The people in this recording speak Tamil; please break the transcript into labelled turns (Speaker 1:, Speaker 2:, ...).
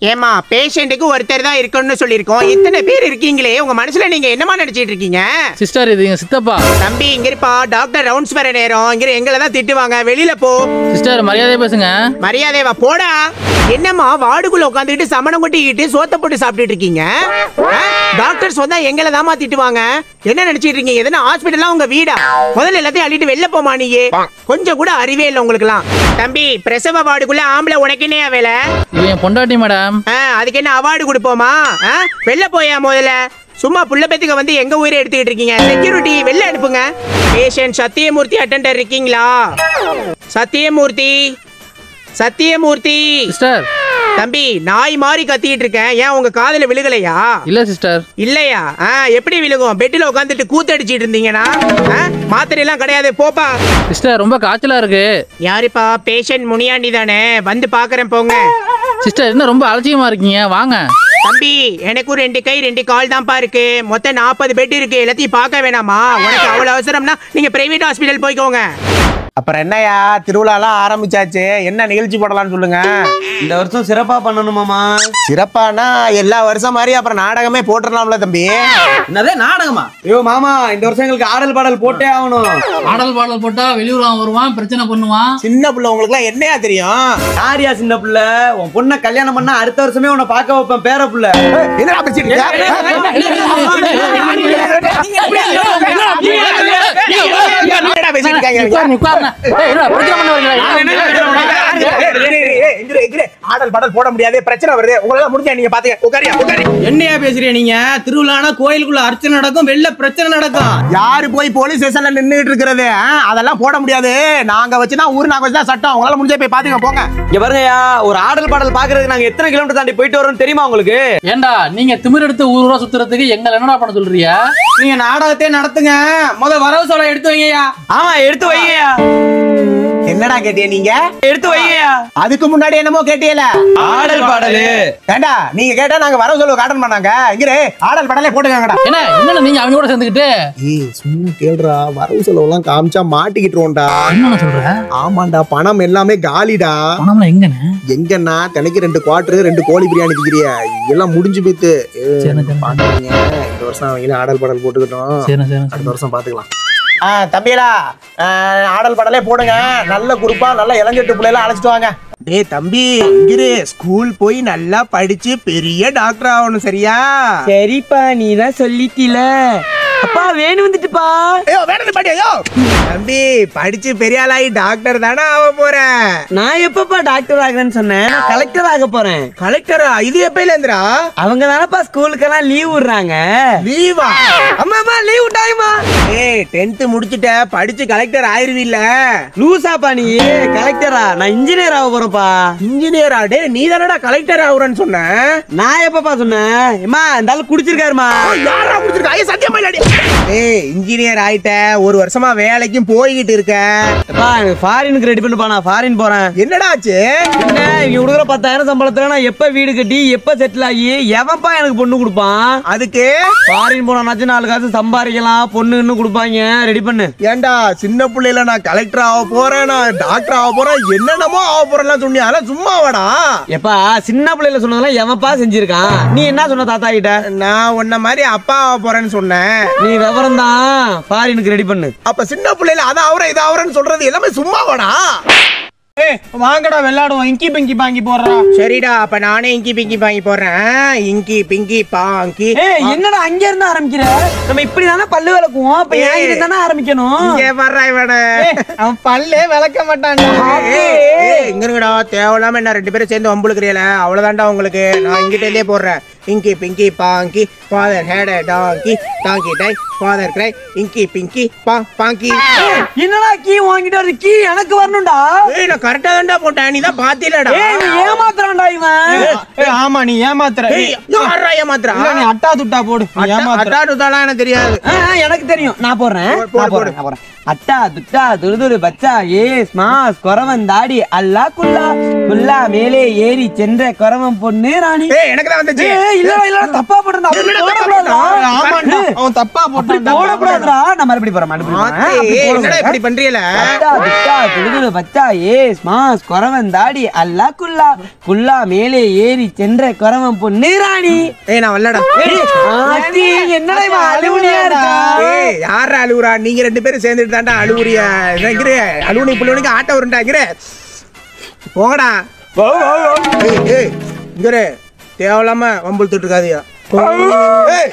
Speaker 1: ஏமா பேஷண்ட்டுக்கு ஒருத்தர் தான் இருக்கணும்னு சொல்லியிருக்கோம். இத்தனை பேர் இருக்கீங்களே, உங்க மனசுல நீங்க என்னமா நினைச்சிட்டு இருக்கீங்க?
Speaker 2: சிஸ்டர் இது எங்க சித்தப்பா.
Speaker 1: தம்பி இங்க இருப்பா, டாக்டர் ரவுண்ட்ஸ் வர நேரம். இங்க எங்களை தான் திட்டுவாங்க, வெளியில போ.
Speaker 2: சிஸ்டர் மரியாதை பேசுங்க.
Speaker 1: மரியாதைவா போடா. என்னம்மா வார்டுக்குள்ள உட்காந்துக்கிட்டு சமணம் கொட்டிக்கிட்டு சோத்த போட்டு சாப்பிட்டுட்டு இருக்கீங்க? டாக்டர்ஸ் வந்தா எங்களை தாமா திட்டுவாங்க. என்ன நினைச்சிட்டு இருக்கீங்க? எதனா ஹாஸ்பிட்டல்லாம் உங்க வீடா? முதல்ல எல்லாத்தையும் அள்ளிட்டு வெளில போமா. நீயே கொஞ்சம் கூட அறிவே இல்லை உங்களுக்குலாம். தம்பி பிரசவ வார்டுக்குள்ள ஆம்பளை உனக்கு என்ன வேலை?
Speaker 2: இவன் பொண்டாட்டி மேடம்.
Speaker 1: அதுக்கு என்ன அவார்டு கொடுப்போமா? வெளில போயா முதல்ல. சும்மா புள்ள பேத்துக்கு வந்து எங்க உயிரை எடுத்துக்கிட்டு இருக்கீங்க? செக்யூரிட்டி வெளில அனுப்புங்க. பேஷண்ட் சத்தியமூர்த்தி அட்டெண்டர் இருக்கீங்களா? சத்தியமூர்த்தி, சத்தியமூர்த்தி.
Speaker 2: சிஸ்டர்
Speaker 1: தம்பி நாய் மாதிரி கத்திட்டு இருக்கேன், ஏன் உங்க காதுல விழுகலையா?
Speaker 2: இல்ல சிஸ்டர்.
Speaker 1: இல்லையா? எப்படி விழுகும்? பெட்டில உட்காந்துட்டு கூத்தடிச்சிட்டு இருந்தீங்கன்னா மாத்திரை எல்லாம் கிடையாது, போப்பா.
Speaker 2: சிஸ்டர் ரொம்ப காய்ச்சலா இருக்கு.
Speaker 1: யாருப்பா? பேஷண்ட் முனியாண்டி தானே, வந்து பாக்குறேன் போங்க.
Speaker 2: சிஸ்டர் என்ன ரொம்ப அலட்சியமா இருக்கீங்க, வாங்க.
Speaker 1: தம்பி எனக்கு 2 கை 2 கால் தான்ப்பா இருக்கு. மொத்தம் 40 பெட் இருக்கு. எல்லாத்தையும் பார்க்க வேணாமா? உனக்கு அவ்வளவு அவசரம்னா நீங்க பிரைவேட் ஹாஸ்பிட்டல் போய்க்கோங்க. அப்புறம் என்னையா திருவிழாலாம் ஆரம்பிச்சாச்சு, என்ன நிகழ்ச்சி போடலாம்னு சொல்லுங்க.
Speaker 3: இந்த வருஷம் சிறப்பா பண்ணணுமாமா?
Speaker 1: சிறப்பானா எல்லா வருஷம் மாதிரி அப்புறம் நாடகமே போட்டுடலாம்ல தம்பி.
Speaker 3: என்னதே நாடகமா? ஐயோ மாமா, இந்த வருஷம் எங்களுக்கு ஆடல் பாடல் போட்டே ஆகணும்.
Speaker 2: ஆடல் பாடல் போட்டா வெளியூர் வருவான், பிரச்சனை பண்ணுவான்.
Speaker 1: சின்ன பிள்ளை உங்களுக்கு எல்லாம் என்னையா தெரியும்?
Speaker 3: யாரியா சின்ன பிள்ளை? உன் பொண்ணை கல்யாணம் பண்ணா அடுத்த வருஷமே உன்னை பார்க்க வைப்பேன் பேர பிள்ளை.
Speaker 1: என்னடா பேசிட்டு ஆடல் பாடல் போட முடியாது, பிரச்சனை வருது. உங்களால முடிஞ்சா நீங்க பாத்துக்க.
Speaker 3: என்னையா பேசுறீங்க நீங்க? திருவிழானா கோயிலுக்குள்ள அர்ச்சனை நடக்கும், வெளில பிரச்சனை நடக்கும்.
Speaker 1: யாரு போய் போலீஸ் ஸ்டேஷன்ல நின்னுட்டு இருக்கிறது? அதெல்லாம் போட முடியாது. நாங்க வச்சுதான் ஊர், நாங்க வச்சுதான் சட்டம். உங்களால முடிஞ்சா போய் பாத்துக்க போங்க.
Speaker 3: இங்க பாருங்கயா, ஒரு ஆடல் பாடல் பாக்குறதுக்கு நாங்க எத்தனை கிலோமீட்டர் தாண்டி போயிட்டு வரோம் தெரியுமா உங்களுக்கு?
Speaker 2: ஏண்டா நீங்க திமிர் எடுத்து ஊரா சுத்துறதுக்கு எங்களை என்னடா பண்ண சொல்றியா?
Speaker 3: நீங்க நாடகத்தை நடத்துங்க, முதல் வரவு சொல்ல எடுத்து வைங்கயா. ஆமா எடுத்து வைங்கயா.
Speaker 1: என்னடா கேட்டிய நீங்க?
Speaker 3: எடுத்து வைங்கயா.
Speaker 1: அதுக்கு முன்னாடி என்னமோ கேட்டியல,
Speaker 3: ஆடல் பாடலு.
Speaker 1: ஏண்டா நீங்க கேட்டா நாங்க வரவு சொல்ல காட்டன் பண்ணாங்க. இங்க ஆடல் பாடலே போட்டுக்கங்கடா.
Speaker 2: என்ன நீங்க அவங்க கூட சேர்ந்துக்கிட்டு?
Speaker 1: சும்மா கேளுடா, வரவு செலவுலாம் காமிச்சா மாட்டிக்கிட்டுருவோம்டா.
Speaker 2: என்ன சொல்ற?
Speaker 1: ஆமாண்டா, பணம் எல்லாமே காலிடா.
Speaker 2: பணம்னா எங்கண்ணே?
Speaker 1: எங்கன்னா தினைக்கு 2 குவார்டர் 2 கோழி பிரியாணி திங்கிறியா, எல்லாம் முடிஞ்சு போயிட்டு. இந்த வருஷம் அவங்க ஆடல் பாடல் போட்டுக்கிட்டோம், அடுத்த வருஷம் பாத்துக்கலாம். தம்பியலா ஆடல் பாடலே போடுங்க. நல்ல குரூப்பா நல்ல இளஞ்சட்டு பிள்ளைலாம் அழைச்சிட்டு வாங்க. டேய் தம்பி, இங்கிரு ஸ்கூல் போய் நல்லா படிச்சு பெரிய டாக்டர் ஆகணும், சரியா?
Speaker 3: சரிப்பா, நீ தான் சொல்லிட்டீல. அப்பா வேணும் வந்துட்டுப்பா.
Speaker 1: ஐயோ வேணும் பாட்டி. ஐயோ தம்பி, படிச்சு பெரிய ஆளாயி டாக்டர் தானே ஆக போறேன்.
Speaker 3: நான் எப்பப்பா டாக்டர் ஆகிறேன்னு சொன்னேன்? நான் கலெக்டர் ஆக போறேன்.
Speaker 1: கலெக்டரா? இது எப்பையில இருந்துடா?
Speaker 3: அவங்க தானப்பா ஸ்கூலுக்கெல்லாம் லீவ் விடுறாங்க.
Speaker 1: லீவா?
Speaker 3: அம்மாமா லீவ் விட்டாயமா?
Speaker 1: ஏய் 10th முடிச்சிட்ட, படிச்சு கலெக்டர் ஆயிருவில்ல?
Speaker 3: லூசாப்பா நீ? கலெக்டரா? நான் இன்ஜினியர் ஆக போறேன்ப்பா.
Speaker 1: இன்ஜினியரா? டே நீ தானடா கலெக்டர் ஆகுறேன்னு சொன்ன.
Speaker 3: நான் எப்பப்பா சொன்னேன்? ஏமா இந்த ஆளு குடிச்சிருக்காருமா.
Speaker 1: யாரா குடிச்சிருக்கா? ஐயா சத்தியமா இல்லடி. ஏய் இன்ஜினியர் ஆயிட்ட, 1 வருஷமா வேலைக்கும் போய்கிட்டு இருக்க.
Speaker 3: அப்பா எனக்கு ஃபாரினுக்கு ரெடி பண்ணுப்பா, நான் ஃபாரின் போறேன்.
Speaker 1: என்னடா ஆச்சு?
Speaker 3: என்ன இங்க கொடுக்குற 10,000 சம்பளத்துல நான் எப்ப வீடு கட்டி எப்ப செட்டில் ஆகி எவன்ப்பா எனக்கு பொண்ணு கொடுப்பான்?
Speaker 1: அதுக்கு
Speaker 3: ஃபாரின் போனாச்சும் 4 காசு சம்பாதிக்கலாம், பொண்ணுன்னு கொடுப்பாங்க. ரெடி பண்ணு.
Speaker 1: ஏண்டா சின்ன பிள்ளைல நான் கலெக்டர் ஆக போறேன், நான் டாக்டர் ஆக போறேன், என்னென்னமோ ஆக போறேன்னு சொன்னியா? அதெல்லாம் சும்மாவாடா?
Speaker 3: எப்பா சின்ன பிள்ளைல சொன்னதெல்லாம் எவன்ப்பா செஞ்சிருக்கான்? நீ என்ன சொன்ன தாத்தா கிட்ட?
Speaker 1: நான் உன்ன மாதிரி அப்பா ஆக போறேன்னு சொன்னேன்.
Speaker 3: நீ விவரம் தான், ஃபாரினுக்கு ரெடி பண்ணு.
Speaker 1: அப்ப சின்ன பிள்ளைல அத அவரே இத அவரன்னு சொல்றது எல்லாமே சும்மாவாடா?
Speaker 3: வாங்கடா வெள்ளாடுவோம், இங்கி பிங்கி பாங்கி போடுறா.
Speaker 1: சரிடா, அப்ப நானே இங்கி பிங்கி பாங்கி போடுறேன். Inky pinky பாங்கி.
Speaker 3: என்னடா அங்க இருந்து ஆரம்பிக்கிற? நம்ம இப்படி தானே பல்லு விளக்குவோம், அப்ப ஏன் தானே ஆரம்பிக்கணும்?
Speaker 1: இங்க வர்றா இவன,
Speaker 3: அவன் பல்லே விளக்க மாட்டான்.
Speaker 1: இங்க இருங்கடா, தேவையில்லாம என்ன 2 பேரும் சேர்ந்து வம்புழுக்கிறீல, அவ்வளவுதான்டா உங்களுக்கு. நான் இங்கிட்ட இருந்தே போடுறேன். Inky pinky ponky, father had a donkey, donkey died, father cried, இங்கி பிங்கி பாங்கி.
Speaker 3: என்னடா கீ வாங்கிட்டு வருது? கீ எனக்கு வரணும்டா.
Speaker 1: நான் கரெக்டா தான்டா போட்டேன், நீ தான் பாத்திலடா.
Speaker 3: ஏமாத்துறான்டா இவன். ஆமா நீ ஏமாத்துற.
Speaker 1: யாரா ஏமாத்துறா?
Speaker 3: நீ அட்டா துட்டா போடு.
Speaker 1: அட்டா துட்டாலாம் எனக்கு தெரியாது.
Speaker 3: எனக்கு தெரியும், நான் போடுறேன். அட்டா துட்டா துருதுரு பச்சா ஏஸ் மாஸ் கொரவன் தாடி அல்லா குல்லா குல்லா மேலே ஏறி சென்ற கொரவன் பொண்ணு ராணி.
Speaker 1: எனக்கு தான் வந்துச்சு.
Speaker 3: இல்ல தப்பா போட்டா. அவன் தப்பா போட்டா. அப்படி போடக்கூடாதுடா. நான் மறுபடியும் போறேன், மறுபடியும் போறேன். அப்படி
Speaker 1: என்னடா இப்படி பண்றீல?
Speaker 3: அட்டா துட்டா துளுதுளு பச்சா ஏஸ் மாஸ் குறவன் தாடி அல்லா குல்லா குல்லா மேலே ஏறி சென்ற குறவன் பொண்ணு ராணி.
Speaker 1: ஏய் நான் வரலடா.
Speaker 3: ஆத்தி என்னடா இவன் அழுவுனியா இருக்கா?
Speaker 1: ஏய் யாரா அழுவுறா? நீங்க ரெண்டு பேரும் சேர்ந்துட்டு தான்டா அழுவுறியா? என்னங்கற அழுவுனி புள்ளுனிக்கு ஆட்ட வருண்டாங்கற. போங்கடா. ஏய் ஏய் இங்கரே தேவலாம வம்புல் தொட்டுக்காதீங்க. ஏய்